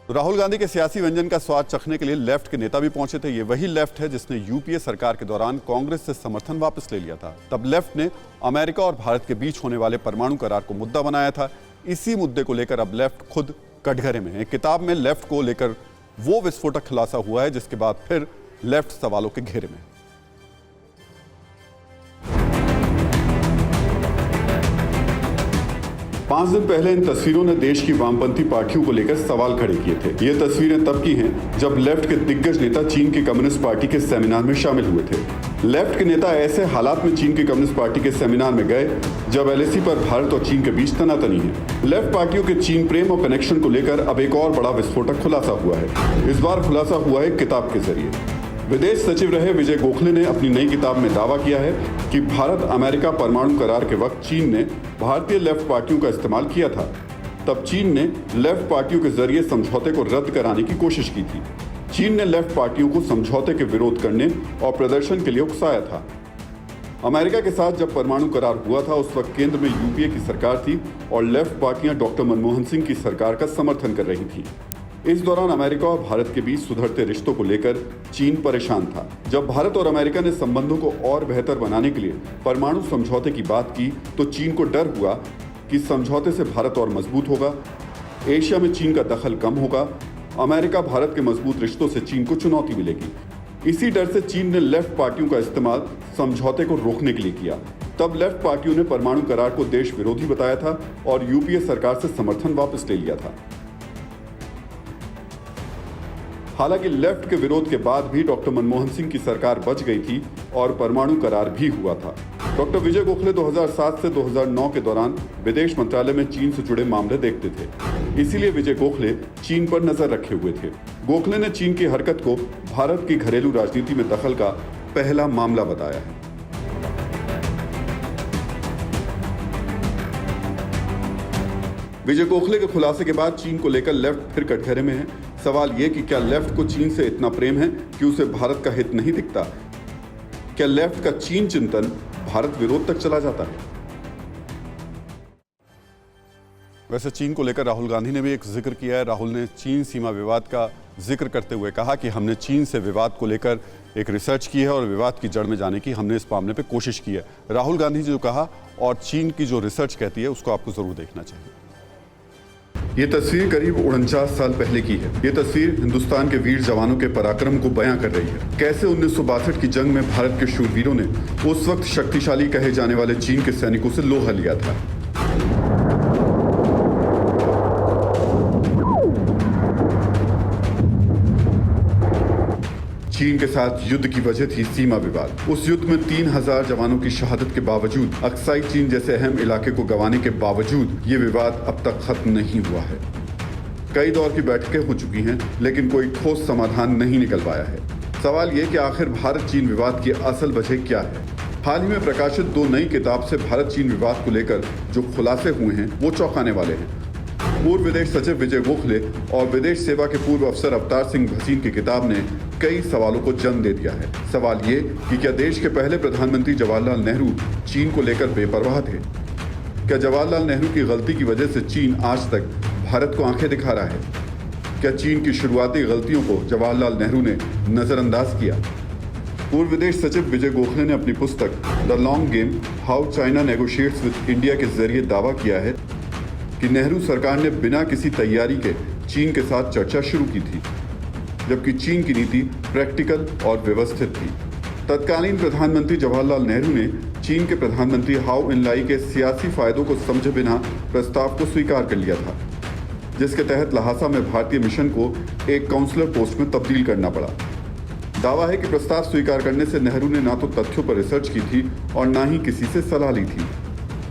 राहुल गांधी के सियासी व्यंजन का स्वाद चखने के लिए लेफ्ट के नेता भी पहुंचे थे। ये वही लेफ्ट है जिसने यूपीए सरकार के दौरान कांग्रेस से समर्थन वापस ले लिया था। तब लेफ्ट ने अमेरिका और भारत के बीच होने वाले परमाणु करार को मुद्दा बनाया था। इसी मुद्दे को लेकर अब लेफ्ट खुद कटघरे में है। एक किताब में लेफ्ट को लेकर वो विस्फोटक खुलासा हुआ है जिसके बाद फिर लेफ्ट सवालों के घेरे में। 5 दिन पहले इन तस्वीरों ने देश की वामपंथी पार्टियों को लेकर सवाल खड़े किए थे। ये तस्वीरें तब की हैं जब लेफ्ट के दिग्गज नेता चीन की कम्युनिस्ट पार्टी के सेमिनार में शामिल हुए थे। लेफ्ट के नेता ऐसे हालात में चीन की कम्युनिस्ट पार्टी के सेमिनार में गए जब एलएसी पर भारत और चीन के बीच तनातनी है। लेफ्ट पार्टियों के चीन प्रेम और कनेक्शन को लेकर अब एक और बड़ा विस्फोटक खुलासा हुआ है। इस बार खुलासा हुआ है किताब के जरिए। विदेश सचिव रहे विजय गोखले ने अपनी नई किताब में दावा किया है कि भारत अमेरिका परमाणु करार के वक्त चीन ने भारतीय लेफ्ट पार्टियों का इस्तेमाल किया था। तब चीन ने लेफ्ट पार्टियों के जरिए समझौते को रद्द कराने की कोशिश की थी। चीन ने लेफ्ट पार्टियों को समझौते के विरोध करने और प्रदर्शन के लिए उकसाया था। अमेरिका के साथ जब परमाणु करार हुआ था उस वक्त केंद्र में यूपीए की सरकार थी और लेफ्ट पार्टियां डॉक्टर मनमोहन सिंह की सरकार का समर्थन कर रही थी। इस दौरान अमेरिका और भारत के बीच सुधरते रिश्तों को लेकर चीन परेशान था। जब भारत और अमेरिका ने संबंधों को और बेहतर बनाने के लिए परमाणु समझौते की बात की तो चीन को डर हुआ कि समझौते से भारत और मजबूत होगा, एशिया में चीन का दखल कम होगा, अमेरिका भारत के मजबूत रिश्तों से चीन को चुनौती मिलेगी। इसी डर से चीन ने लेफ्ट पार्टियों का इस्तेमाल समझौते को रोकने के लिए किया। तब लेफ्ट पार्टियों ने परमाणु करार को देश विरोधी बताया था और यूपीए सरकार से समर्थन वापस ले लिया था। हालांकि लेफ्ट के विरोध के बाद भी डॉक्टर मनमोहन सिंह की सरकार बच गई थी और परमाणु करार भी हुआ था। डॉक्टर विजय गोखले 2007 से 2009 के दौरान विदेश मंत्रालय में चीन से जुड़े मामले देखते थे। इसीलिए विजय गोखले चीन पर नजर रखे हुए थे। गोखले ने चीन की हरकत को भारत की घरेलू राजनीति में दखल का पहला मामला बताया है। विजय गोखले के खुलासे के बाद चीन को लेकर लेफ्ट फिर कटघरे में है। सवाल ये कि क्या लेफ्ट को चीन से इतना प्रेम है कि उसे भारत का हित नहीं दिखता? क्या लेफ्ट का चीन चिंतन भारत विरोध तक चला जाता है? वैसे चीन को लेकर राहुल गांधी ने भी एक जिक्र किया है। राहुल ने चीन सीमा विवाद का जिक्र करते हुए कहा कि हमने चीन से विवाद को लेकर एक रिसर्च की है और विवाद की जड़ में जाने की हमने इस मामले पे कोशिश की है। राहुल गांधी जी जो कहा और चीन की जो रिसर्च कहती है उसको आपको जरूर देखना चाहिए। ये तस्वीर करीब 49 साल पहले की है। ये तस्वीर हिंदुस्तान के वीर जवानों के पराक्रम को बयां कर रही है। कैसे 1962 की जंग में भारत के शूरवीरों ने उस वक्त शक्तिशाली कहे जाने वाले चीन के सैनिकों से लोहा लिया था। चीन के साथ युद्ध की वजह थी सीमा विवाद। उस युद्ध में 3000 जवानों की शहादत के बावजूद, अक्साई चीन जैसे अहम इलाके को गंवाने के बावजूद ये विवाद अब तक खत्म नहीं हुआ है। कई दौर की बैठकें हो चुकी हैं लेकिन कोई ठोस समाधान नहीं निकल पाया है। सवाल ये कि आखिर भारत चीन विवाद की असल वजह क्या है? हाल ही में प्रकाशित 2 नई किताब से भारत चीन विवाद को लेकर जो खुलासे हुए हैं वो चौंकाने वाले हैं। पूर्व विदेश सचिव विजय गोखले और विदेश सेवा के पूर्व अफसर अवतार सिंह भसीन की किताब ने कई सवालों को जन्म दे दिया है। सवाल ये कि क्या देश के पहले प्रधानमंत्री जवाहरलाल नेहरू चीन को लेकर बेपरवाह थे? क्या जवाहरलाल नेहरू की गलती की वजह से चीन आज तक भारत को आंखें दिखा रहा है? क्या चीन की शुरुआती गलतियों को जवाहरलाल नेहरू ने नजरअंदाज किया? पूर्व विदेश सचिव विजय गोखले ने अपनी पुस्तक the long game how China negotiates with India के जरिए दावा किया है कि नेहरू सरकार ने बिना किसी तैयारी के चीन के साथ चर्चा शुरू की थी, जबकि चीन की नीति प्रैक्टिकल और व्यवस्थित थी। तत्कालीन प्रधानमंत्री जवाहरलाल नेहरू ने चीन के प्रधानमंत्री हाउ इनलाई के सियासी फायदों को समझे बिना प्रस्ताव को स्वीकार कर लिया था, जिसके तहत लहासा में भारतीय मिशन को एक काउंसलर पोस्ट में तब्दील करना पड़ा। दावा है कि प्रस्ताव स्वीकार करने से नेहरू ने ना तो तथ्यों पर रिसर्च की थी और ना ही किसी से सलाह ली थी।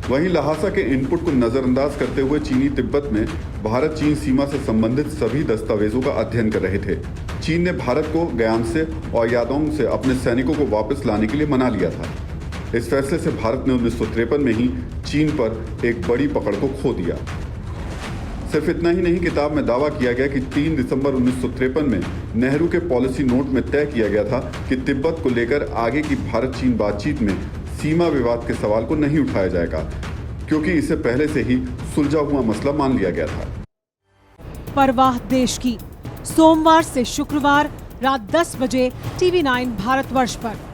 वहीं लहासा के इनपुट को नजरअंदाज करते हुए चीनी तिब्बत में भारत चीन सीमा से संबंधित सभी दस्तावेजों का अध्ययन कर रहे थे। चीन ने भारत को गयान से और यादोंग से अपने सैनिकों को वापस लाने के लिए मना लिया था। इस फैसले से भारत ने 1953 में ही चीन पर एक बड़ी पकड़ को खो दिया। सिर्फ इतना ही नहीं, किताब में दावा किया गया कि 3 दिसंबर 1953 में नेहरू के पॉलिसी नोट में तय किया गया था कि तिब्बत को लेकर आगे की भारत चीन बातचीत में सीमा विवाद के सवाल को नहीं उठाया जाएगा, क्योंकि इसे पहले से ही सुलझा हुआ मसला मान लिया गया था। परवाह देश की। सोमवार से शुक्रवार रात 10 बजे TV9 भारतवर्ष पर।